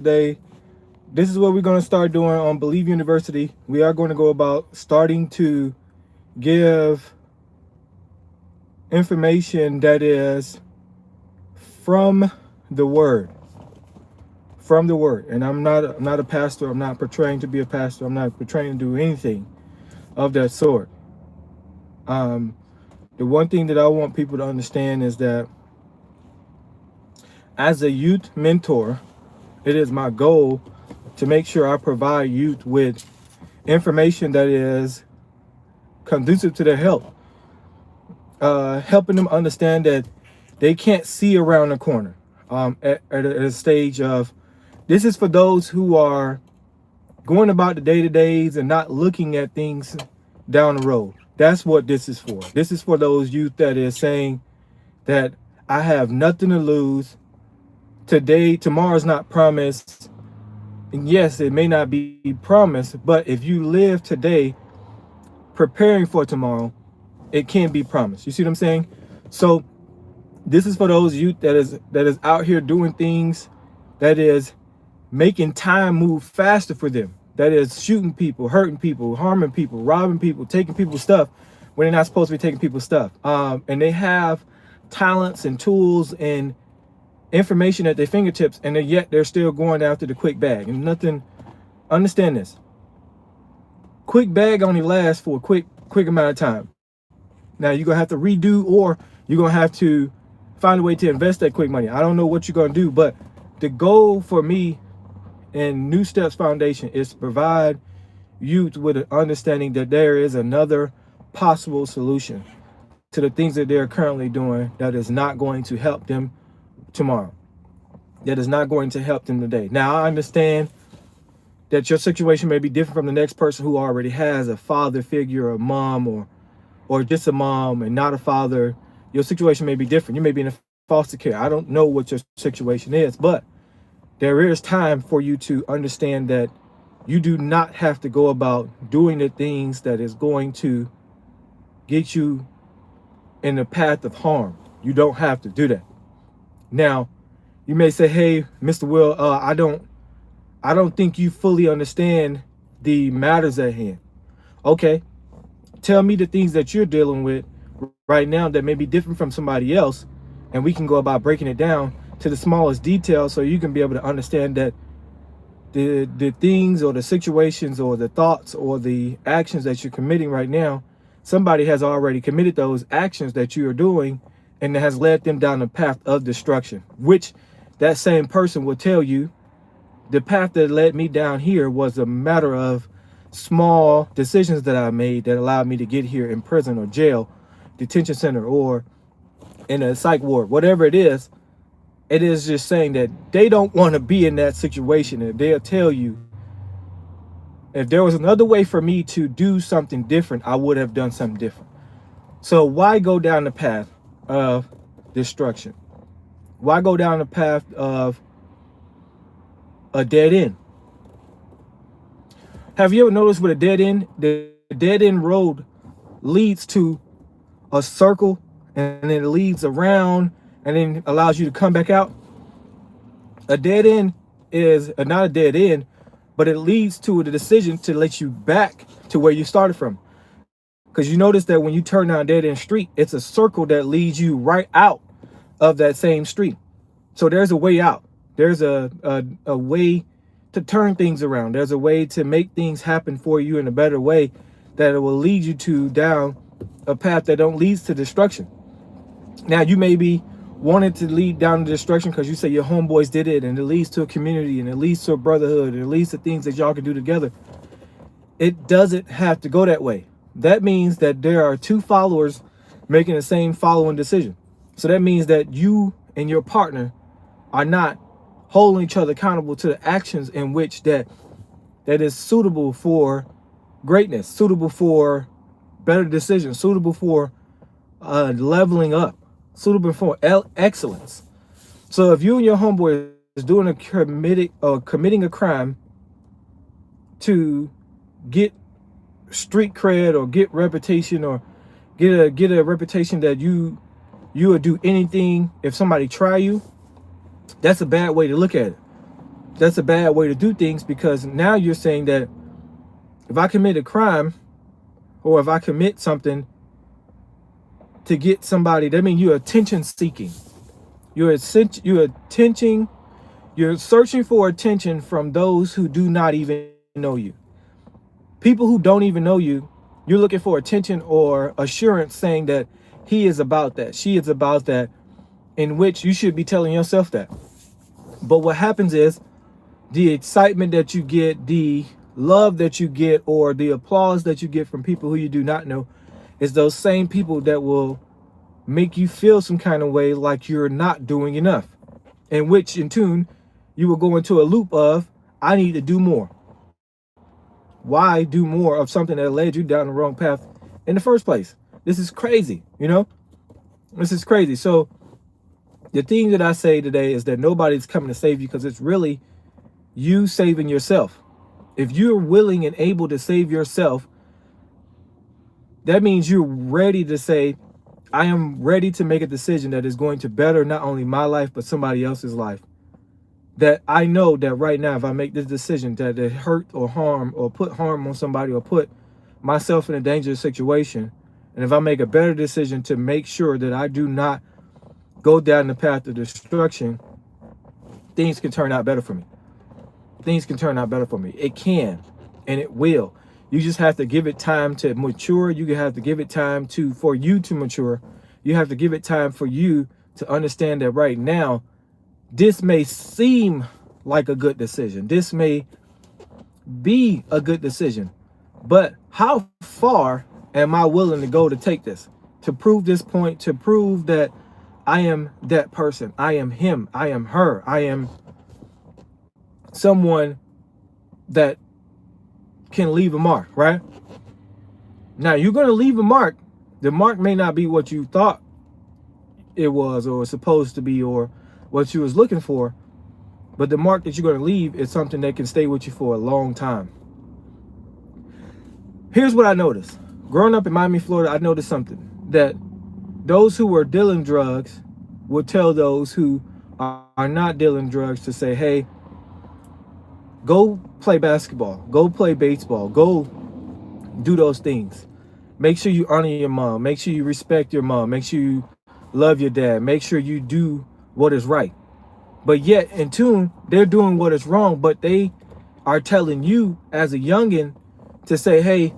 today. This is what we're going to start doing on Believe University. We are going to go about starting to give information that is from the word. From the word. And I'm not a pastor. I'm not portraying to be a pastor. I'm not portraying to do anything of that sort. Um, the one thing that I want people to understand is that as a youth mentor, it is my goal to make sure I provide youth with information that is conducive to their health, helping them understand that they can't see around the corner at a stage of, this is for those who are going about the day-to-days and not looking at things down the road. That's what this is for. This is for those youth that is saying that I have nothing to lose. Tomorrow's not promised. And yes, it may not be promised, but if you live today preparing for tomorrow, it can be promised. You see what I'm saying? So this is for those youth that is out here doing things that is making time move faster for them. That is shooting people, hurting people, harming people, robbing people, taking people's stuff when they're not supposed to be taking people's stuff. And they have talents and tools and information at their fingertips, and yet they're still going after the quick bag. And nothing, understand this. Quick bag only lasts for a quick amount of time. Now you're gonna have to redo, or you're gonna have to find a way to invest that quick money. I don't know what you're gonna do, but the goal for me and New Steps Foundation is to provide youth with an understanding that there is another possible solution to the things that they're currently doing that is not going to help them tomorrow, that is not going to help them today. Now, I understand that your situation may be different from the next person who already has a father figure, a mom, or just a mom and not a father. Your situation may be different. You may be in a foster care. I don't know what your situation is, but there is time for you to understand that you do not have to go about doing the things that is going to get you in the path of harm. You don't have to do that. Now, you may say, hey, Mr. Will, I don't think you fully understand the matters at hand. Okay, tell me the things that you're dealing with right now that may be different from somebody else, and we can go about breaking it down to the smallest detail so you can be able to understand that the things or the situations or the thoughts or the actions that you're committing right now, somebody has already committed those actions that you are doing, and it has led them down the path of destruction, which that same person will tell you, the path that led me down here was a matter of small decisions that I made that allowed me to get here in prison or jail, detention center, or in a psych ward, whatever it is. It is just saying that they don't want to be in that situation, and they'll tell you, if there was another way for me to do something different, I would have done something different. So why go down the path of destruction? Why go down the path of a dead end? Have you ever noticed with a dead end, the dead end road leads to a circle, and it leads around and then allows you to come back out? A dead end is not a dead end, but it leads to the decision to let you back to where you started from. Because you notice that when you turn down a dead end street, it's a circle that leads you right out of that same street. So there's a way out. There's a way to turn things around. There's a way to make things happen for you in a better way, that it will lead you to down a path that don't leads to destruction. Now, you may be wanting to lead down to destruction because you say your homeboys did it, and it leads to a community, and it leads to a brotherhood, and it leads to things that y'all can do together. It doesn't have to go that way. That means that there are two followers making the same following decision. So that means that you and your partner are not holding each other accountable to the actions in which that is suitable for greatness, suitable for better decisions, suitable for leveling up, suitable for excellence. So if you and your homeboy is doing committing a crime to get street cred or get reputation, or get a reputation that you would do anything if somebody try you, that's a bad way to look at it. That's a bad way to do things, because now you're saying that if I commit a crime, or if I commit something to get somebody, that means you're attention seeking. You're searching for attention from those who do not even know you. People who don't even know you, you're looking for attention or assurance, saying that he is about that, she is about that, in which you should be telling yourself that. But what happens is, the excitement that you get, the love that you get, or the applause that you get from people who you do not know, is those same people that will make you feel some kind of way, like you're not doing enough, in which in tune you will go into a loop of, I need to do more. Why do more of something that led you down the wrong path in the first place? This is crazy, this is crazy. So the thing that I say today is that nobody's coming to save you, because it's really you saving yourself. If you're willing and able to save yourself, that means you're ready to say, I am ready to make a decision that is going to better not only my life, but somebody else's life. That I know that right now, if I make this decision that it hurt or harm or put harm on somebody or put myself in a dangerous situation, and if I make a better decision to make sure that I do not go down the path of destruction, things can turn out better for me. Things can turn out better for me. It can, and it will. You just have to give it time to mature. You have to give it time for you to mature. You have to give it time for you to understand that right now, this may seem like a good decision. This may be a good decision. But how far am I willing to go to take this? To prove this point, to prove that I am that person. I am him. I am her. I am someone that can leave a mark, right? Now, you're going to leave a mark. The mark may not be what you thought it was or supposed to be or what you was looking for, but the mark that you're going to leave is something that can stay with you for a long time. Here's what I noticed. Growing up in Miami, Florida, I noticed something, that those who were dealing drugs would tell those who are not dealing drugs to say, hey, go play basketball, go play baseball, go do those things. Make sure you honor your mom. Make sure you respect your mom. Make sure you love your dad. Make sure you do what is right. But yet, in tune, they're doing what is wrong, but they are telling you as a youngin to say, hey,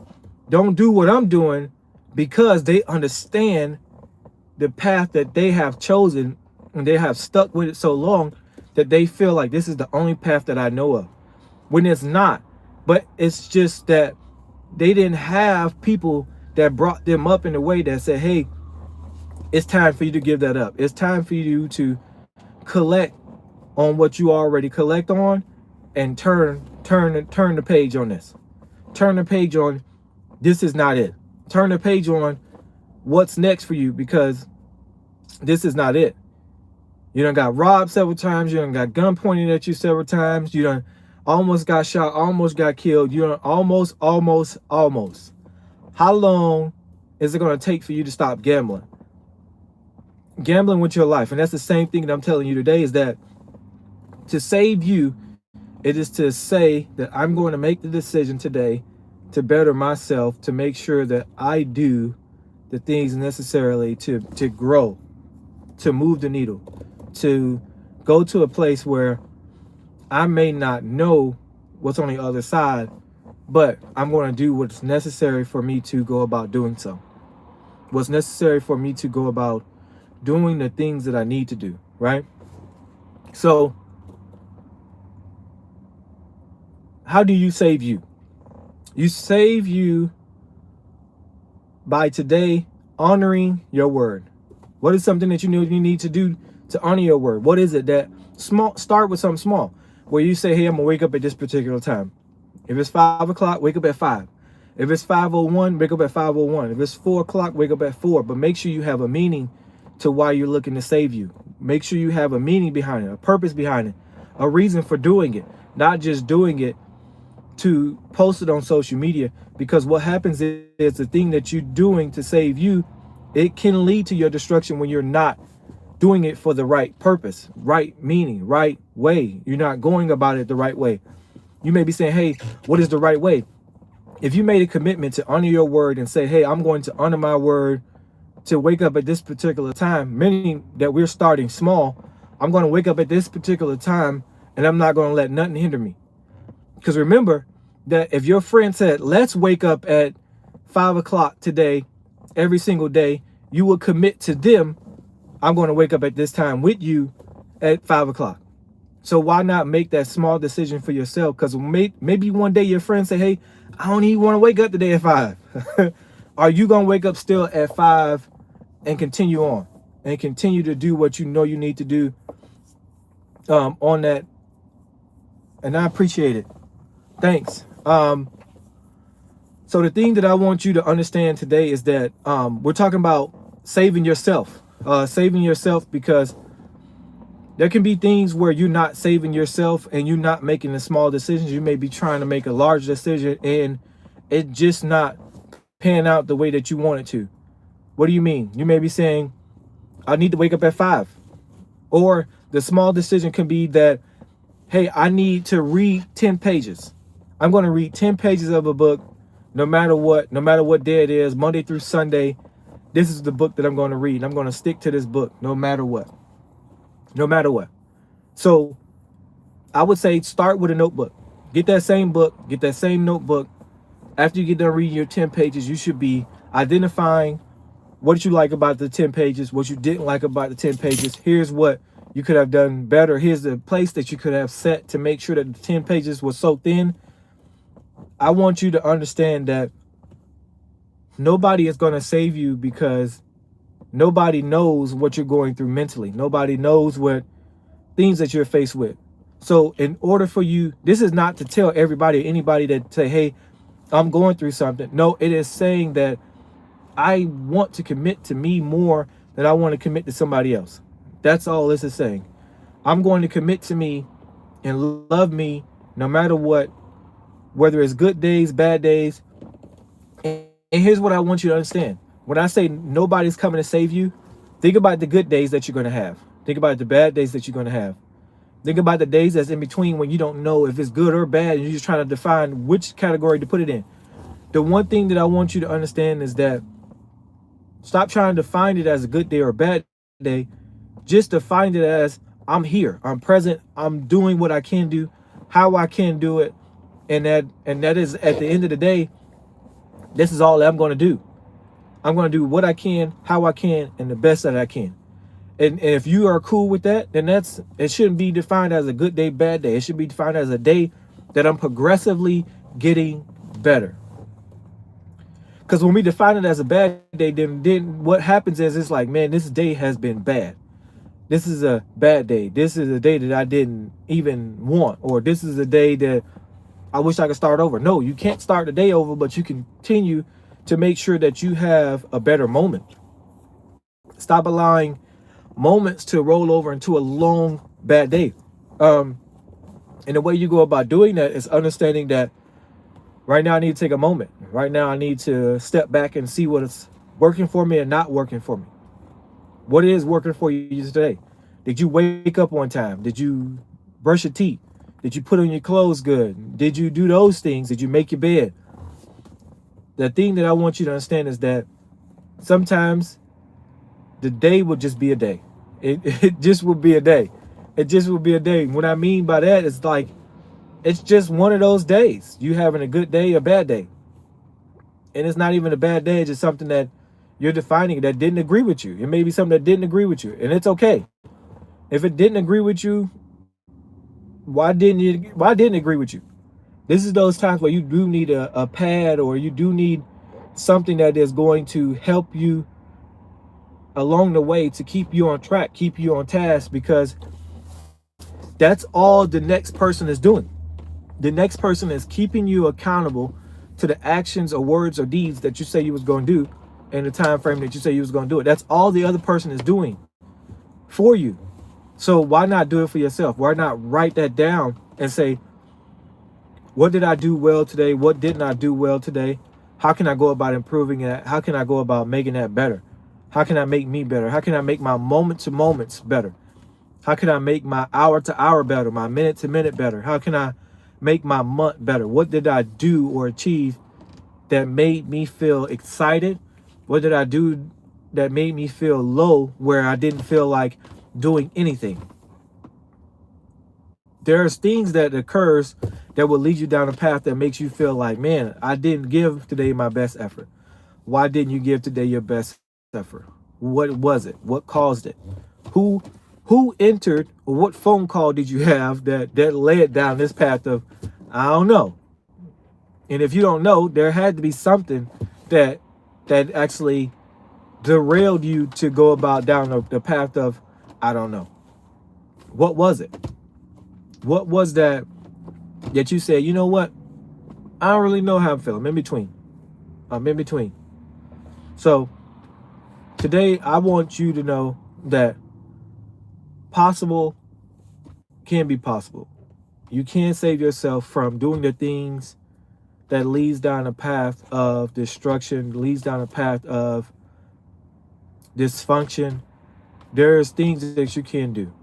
don't do what I'm doing, because they understand the path that they have chosen, and they have stuck with it so long that they feel like this is the only path that I know of, when it's not. But it's just that they didn't have people that brought them up in a way that said, hey, it's time for you to give that up. It's time for you to collect on what you already collect on, and turn the page on this. Turn the page on, this is not it. Turn the page on what's next for you, because this is not it. You done got robbed several times. You done got gun pointed at you several times. You done almost got shot, almost got killed. You done almost. How long is it going to take for you to stop gambling? Gambling with your life. And that's the same thing that I'm telling you today, is that to save you, it is to say that I'm going to make the decision today to better myself, to make sure that I do the things necessarily to grow, to move the needle, to go to a place where I may not know what's on the other side, but I'm going to do what's necessary for me to go about doing so. What's necessary for me to go about doing the things that I need to do, right? So, how do you save you? You save you by today honoring your word. What is something that you know you need to do to honor your word? What is it that small? Start with something small, where you say, hey, I'm gonna wake up at this particular time. If it's 5 o'clock, wake up at 5. If it's 5:01, wake up at 5:01. If it's 4 o'clock, wake up at 4. But make sure you have a meaning to why you're looking to save you. Make sure you have a meaning behind it, a purpose behind it, a reason for doing it, not just doing it to post it on social media. Because what happens is the thing that you're doing to save you, it can lead to your destruction when you're not doing it for the right purpose, right meaning, right way. You're not going about it the right way. You may be saying, hey, what is the right way? If you made a commitment to honor your word and say, hey, I'm going to honor my word to wake up at this particular time, meaning that we're starting small. I'm going to wake up at this particular time and I'm not going to let nothing hinder me. Because remember that if your friend said, let's wake up at 5 o'clock today, every single day, you will commit to them, I'm going to wake up at this time with you at 5 o'clock. So why not make that small decision for yourself? Because maybe one day your friend say, hey, I don't even want to wake up today at 5. Are you going to wake up still at 5 and continue on and continue to do what you know you need to do on that? And I appreciate it. Thanks. So the thing that I want you to understand today is that we're talking about saving yourself, because there can be things where you're not saving yourself and you're not making the small decisions. You may be trying to make a large decision and it just not pan out the way that you want it to. What do you mean? You may be saying, I need to wake up at 5. Or the small decision can be that, hey, I need to read 10 pages. I'm going to read 10 pages of a book, no matter what day it is, Monday through Sunday. This is the book that I'm going to read. I'm going to stick to this book no matter what. No matter what. So I would say start with a notebook. Get that same book, get that same notebook. After you get done reading your 10 pages, you should be identifying what you like about the 10 pages, what you didn't like about the 10 pages. Here's what you could have done better. Here's the place that you could have set to make sure that the 10 pages was so thin. I want you to understand that nobody is going to save you, because nobody knows what you're going through mentally. Nobody knows what things that you're faced with. So in order for you, this is not to tell everybody, anybody that say, hey, I'm going through something. No, it is saying that I want to commit to me more than I want to commit to somebody else. That's all this is saying. I'm going to commit to me and love me no matter what, whether it's good days, bad days. And here's what I want you to understand. When I say nobody's coming to save you, think about the good days that you're going to have. Think about the bad days that you're going to have. Think about the days that's in between when you don't know if it's good or bad and you're just trying to define which category to put it in. The one thing that I want you to understand is that stop trying to find it as a good day or a bad day. Just define it as I'm here, I'm present, I'm doing what I can do, how I can do it. And that is, at the end of the day, this is all that I'm going to do. I'm going to do what I can, how I can, and the best that I can. And if you are cool with that, then it shouldn't be defined as a good day, bad day. It should be defined as a day that I'm progressively getting better. Because when we define it as a bad day, then what happens is it's like, man, this day has been bad. This is a bad day. This is a day that I didn't even want. Or this is a day that I wish I could start over. No, you can't start the day over, but you continue to make sure that you have a better moment. Stop allowing moments to roll over into a long bad day. And the way you go about doing that is understanding that right now I need to take a moment. Right now I need to step back and see what is working for me and not working for me. What is working for you today? Did you wake up on time? Did you brush your teeth? Did you put on your clothes good? Did you do those things? Did you make your bed? The thing that I want you to understand is that sometimes the day will just be a day. It just will be a day. It just will be a day. What I mean by that is like, it's just one of those days. You having a good day, a bad day. And it's not even a bad day. It's just something that you're defining that didn't agree with you. It may be something that didn't agree with you. And it's okay. If it didn't agree with you, why didn't it agree with you? This is those times where you do need a pad, or you do need something that is going to help you along the way to keep you on track, keep you on task, because that's all the next person is doing. The next person is keeping you accountable to the actions or words or deeds that you say you was going to do in the time frame that you say you was going to do it. That's all the other person is doing for you. So why not do it for yourself? Why not write that down and say, what did I do well today? What didn't I do well today? How can I go about improving that? How can I go about making that better? How can I make me better? How can I make my moment to moments better? How can I make my hour to hour better, my minute to minute better? How can I make my month better? What did I do or achieve that made me feel excited? What did I do that made me feel low where I didn't feel like doing anything? There's things that occurs that will lead you down a path that makes you feel like, man, I didn't give today my best effort. Why didn't you give today your best effort? What was it? What caused it? Who entered, or what phone call did you have that led down this path of, I don't know. And if you don't know, there had to be something that actually derailed you to go about down the path of, I don't know. What was it? What was that you said, you know what? I don't really know how I'm feeling. I'm in between. I'm in between. So today I want you to know that possible can be possible. You can save yourself from doing the things that leads down a path of destruction, leads down a path of dysfunction. There's things that you can do.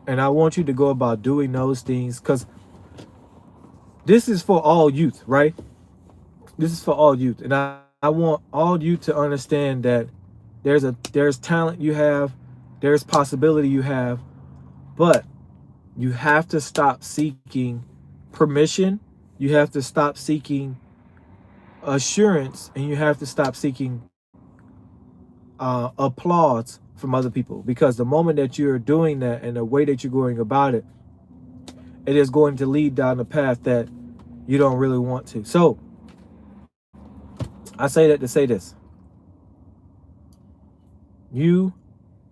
And I want you to go about doing those things, because this is for all youth, right? This is for all youth. And I want all youth to understand that there's talent you have, there's possibility you have, but you have to stop seeking permission. You have to stop seeking assurance, and you have to stop seeking applause from other people, because the moment that you're doing that and the way that you're going about it, it is going to lead down a path that you don't really want to. So I say that to say this: you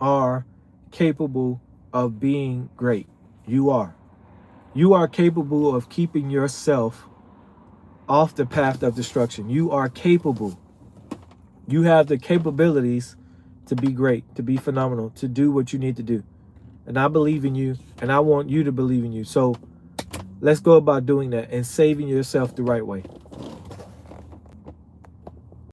are capable of being great. You are capable of keeping yourself off the path of destruction. You are capable. You have the capabilities to be great, to be phenomenal, to do what you need to do. And I believe in you, and I want you to believe in you. So let's go about doing that and saving yourself the right way.